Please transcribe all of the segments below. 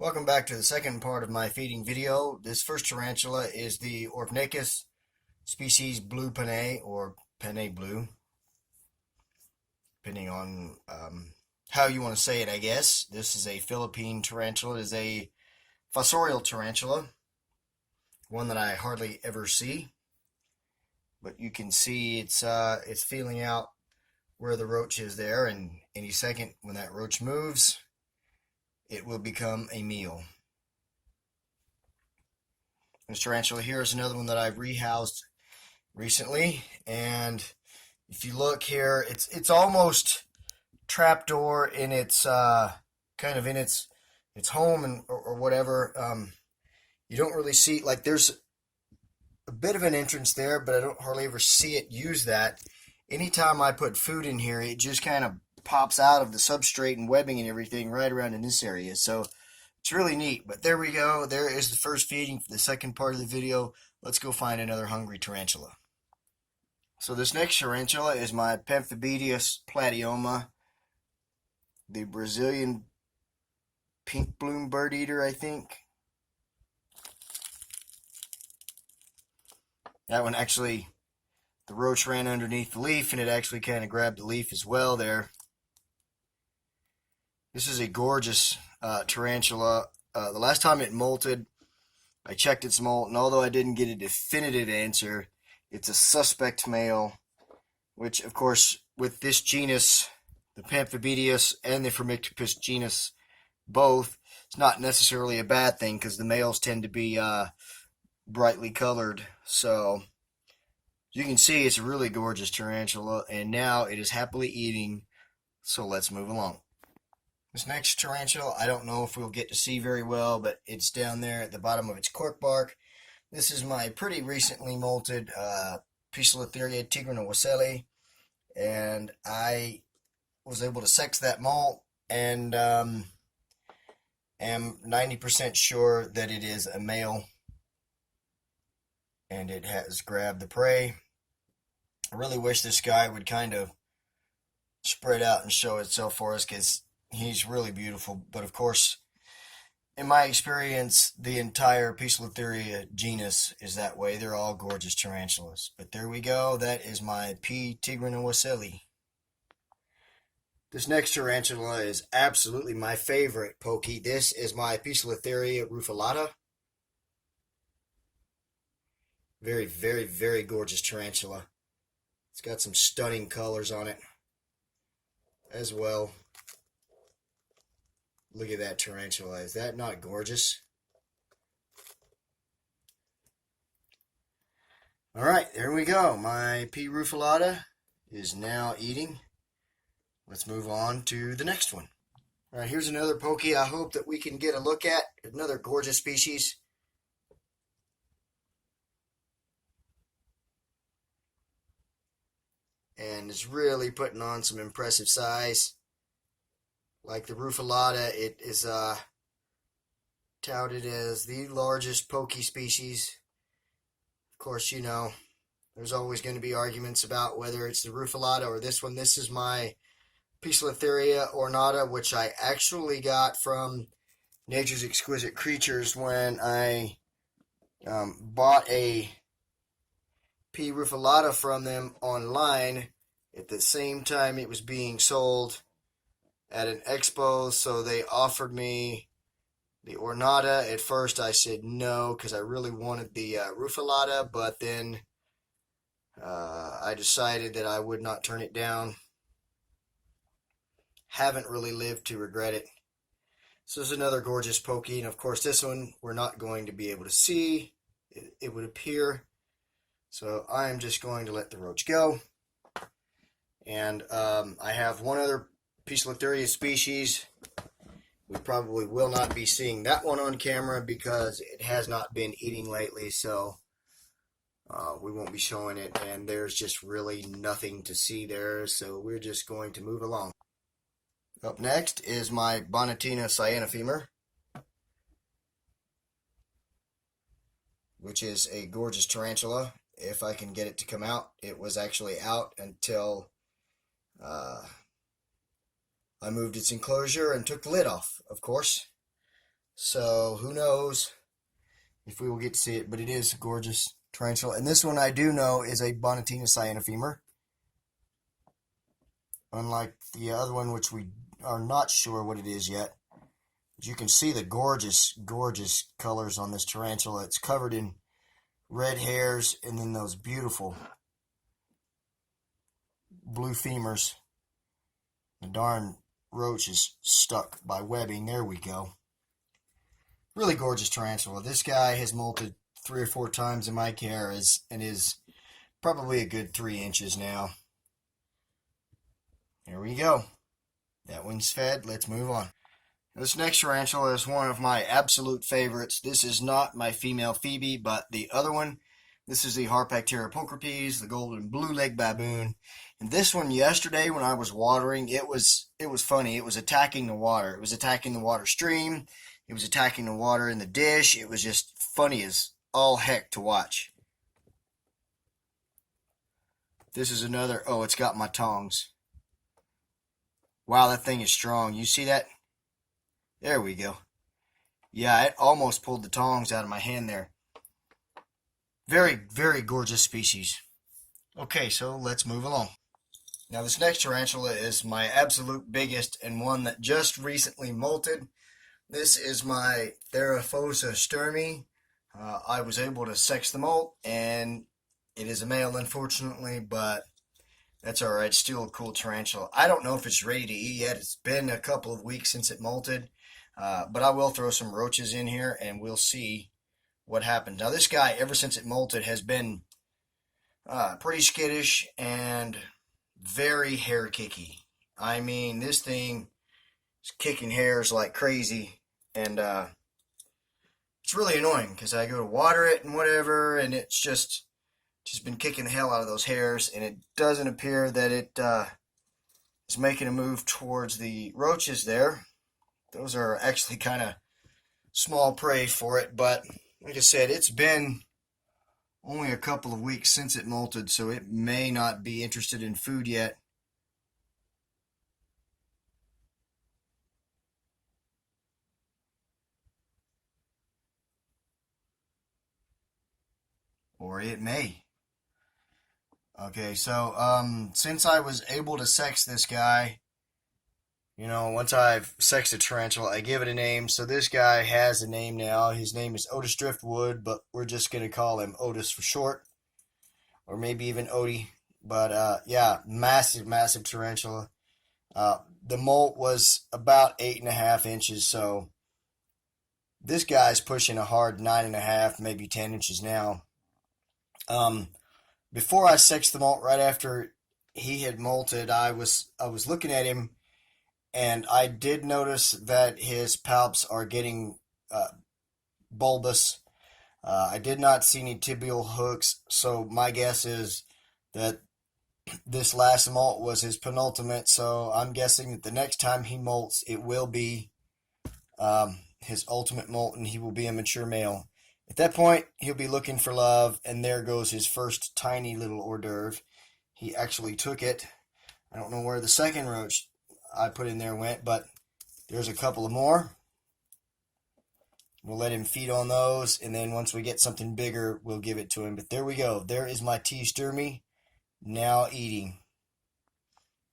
Welcome back to the second part of my feeding video. This first tarantula is the Orphnaeus species blue panay, or panay blue, depending on how you want to say it, I guess. This is a Philippine tarantula. It is a fossorial tarantula, one that I hardly ever see. But you can see it's feeling out where the roach is there, and any second when that roach moves, it will become a meal. This tarantula here is another one that I've rehoused recently, and if you look here, it's almost trapdoor in its kind of in its home and or whatever. You don't really see, like, there's a bit of an entrance there, but I don't hardly ever see it use that. Anytime I put food in here, it just kind of pops out of the substrate and webbing and everything right around in this area. So it's really neat. But there we go. There is the first feeding for the second part of the video. Let's go find another hungry tarantula. So this next tarantula is my Pemphibidius platyoma, the Brazilian pink bloom bird eater, I think. That one actually, the roach ran underneath the leaf and it actually kind of grabbed the leaf as well there. This is a gorgeous tarantula. The last time it molted, I checked its molt, and although I didn't get a definitive answer, it's a suspect male, which, of course, with this genus, the Pemphibidius and the Phormictopus genus, both, it's not necessarily a bad thing because the males tend to be brightly colored. So you can see it's a really gorgeous tarantula, and now it is happily eating. So let's move along. This next tarantula, I don't know if we'll get to see very well, but it's down there at the bottom of its cork bark. This is my pretty recently molted Poecilotheria tigrina, and I was able to sex that molt, and am 90% sure that it is a male, and it has grabbed the prey. I really wish this guy would kind of spread out and show itself for us, because he's really beautiful. But of course, in my experience, the entire Poecilotheria genus is that way. They're all gorgeous tarantulas. But there we go. That is my P. tigrina. This next tarantula is absolutely my favorite pokey. This is my Poecilotheria rufilata. Very, very, very gorgeous tarantula. It's got some stunning colors on it as well. Look at that tarantula. Is that not gorgeous? Alright, there we go. My P. rufilata is now eating. Let's move on to the next one. Alright, here's another pokey I hope that we can get a look at. Another gorgeous species. And it's really putting on some impressive size. Like the rufilata, it is touted as the largest pokey species. Of course, you know, there's always going to be arguments about whether it's the rufilata or this one. This is my Poecilotheria ornata, which I actually got from Nature's Exquisite Creatures when I bought a P. rufilata from them online at the same time it was being sold at an expo. So they offered me the ornata. At first I said no because I really wanted the rufilata, but then I decided that I would not turn it down. Haven't really lived to regret it. So this is another gorgeous pokey, and of course this one we're not going to be able to see, it would appear. So I am just going to let the roach go. And I have one other Poecilotheria species. We probably will not be seeing that one on camera because it has not been eating lately, so we won't be showing it, and there's just really nothing to see there, so we're just going to move along. Up next is my Bonitina cyanofemur, which is a gorgeous tarantula. If I can get it to come out. It was actually out until I moved its enclosure and took the lid off, of course. So who knows if we will get to see it, but it is a gorgeous tarantula. And this one I do know is a Bonitina cyanofemur. Unlike the other one, which we are not sure what it is yet. But you can see the gorgeous, gorgeous colors on this tarantula. It's covered in red hairs and then those beautiful blue femurs. The darn roach is stuck by webbing. There we go. Really gorgeous tarantula. This guy has molted 3 or 4 times in my care and is probably a good 3 inches now. There we go. That one's fed. Let's move on. This next tarantula is one of my absolute favorites. This is not my female Phoebe, but the other one. This is the Harpactira pulchripes, the golden blue leg baboon. And this one yesterday when I was watering, it was funny. It was attacking the water. It was attacking the water stream. It was attacking the water in the dish. It was just funny as all heck to watch. This is another, oh, it's got my tongs. Wow, that thing is strong. You see that? There we go. Yeah, it almost pulled the tongs out of my hand there. Very, very gorgeous species. Okay, so let's move along. Now this next tarantula is my absolute biggest and one that just recently molted. This is my Theraphosa sturmei. I was able to sex the molt, and it is a male, unfortunately, but that's alright. Still a cool tarantula. I don't know if it's ready to eat yet. It's been a couple of weeks since it molted, but I will throw some roaches in here, and we'll see what happens. Now this guy, ever since it molted, has been pretty skittish and very hair kicky. I mean, this thing is kicking hairs like crazy, and it's really annoying because I go to water it and whatever, and it's just been kicking the hell out of those hairs, and it doesn't appear that it is making a move towards the roaches there. Those are actually kind of small prey for it, but like I said, it's been only a couple of weeks since it molted, so it may not be interested in food yet. Or it may. Okay, so since I was able to sex this guy, once I've sexed a tarantula, I give it a name. So this guy has a name now. His name is Otis Driftwood, but we're just going to call him Otis for short. Or maybe even Odie. But yeah, massive, massive tarantula. The molt was about 8.5 inches, so this guy's pushing a hard 9.5, maybe 10 inches now. Before I sexed the molt, right after he had molted, I was looking at him, and I did notice that his palps are getting bulbous. I did not see any tibial hooks, so my guess is that this last molt was his penultimate, so I'm guessing that the next time he molts, it will be his ultimate molt, and he will be a mature male. At that point, he'll be looking for love, and there goes his first tiny little hors d'oeuvre. He actually took it. I don't know where the second roach I put in there went, but there's a couple of more. We'll let him feed on those, and then once we get something bigger, we'll give it to him. But there we go. There is my T. sturmei, now eating.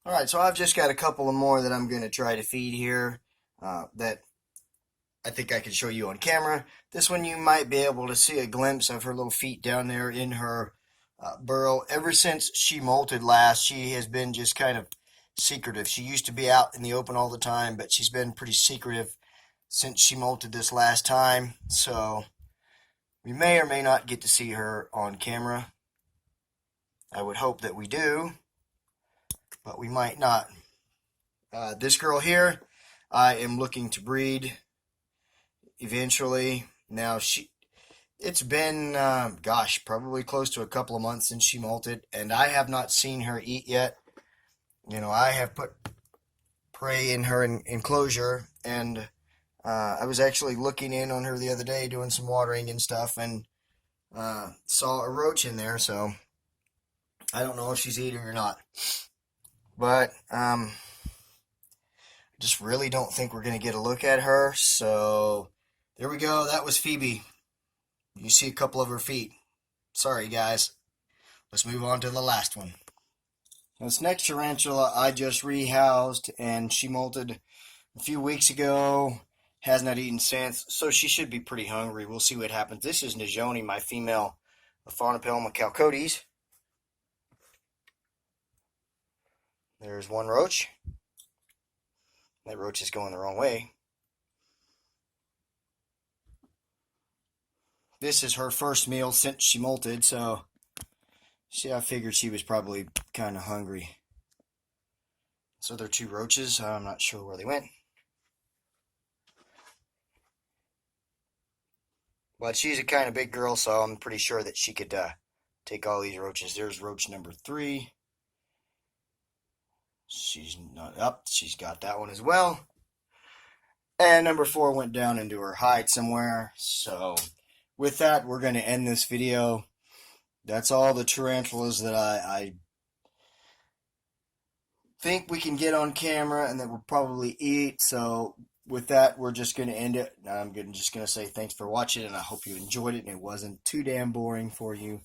All right, so I've just got a couple of more that I'm going to try to feed here that I think I can show you on camera. This one you might be able to see a glimpse of her little feet down there in her burrow. Ever since she molted last, she has been just kind of secretive. She used to be out in the open all the time, but she's been pretty secretive since she molted this last time. So we may or may not get to see her on camera. I would hope that we do, but we might not. This girl here, I am looking to breed eventually. Now it's been probably close to a couple of months since she molted, and I have not seen her eat yet. I have put prey in her enclosure, and I was actually looking in on her the other day doing some watering and stuff, and saw a roach in there, so I don't know if she's eating or not, but just really don't think we're going to get a look at her, so There we go. That was Phoebe. You see a couple of her feet. Sorry, guys. Let's move on to the last one. This next tarantula I just rehoused, and she molted a few weeks ago. Has not eaten since, so she should be pretty hungry. We'll see what happens. This is Najoni, my female Phaunopelma chalcodes. There's one roach. That roach is going the wrong way. This is her first meal since she molted, so I figured she was probably kind of hungry. So there are two roaches. I'm not sure where they went. But she's a kind of big girl, so I'm pretty sure that she could take all these roaches. There's roach number 3. She's not up. She's got that one as well. And number 4 went down into her hide somewhere. So with that, we're going to end this video. That's all the tarantulas that I think we can get on camera and that we'll probably eat. So with that, we're just going to end it. I'm just going to say thanks for watching, and I hope you enjoyed it and it wasn't too damn boring for you.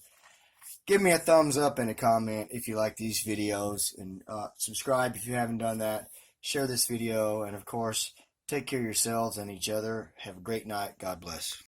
Give me a thumbs up and a comment if you like these videos, and subscribe if you haven't done that. Share this video, and of course, take care of yourselves and each other. Have a great night. God bless.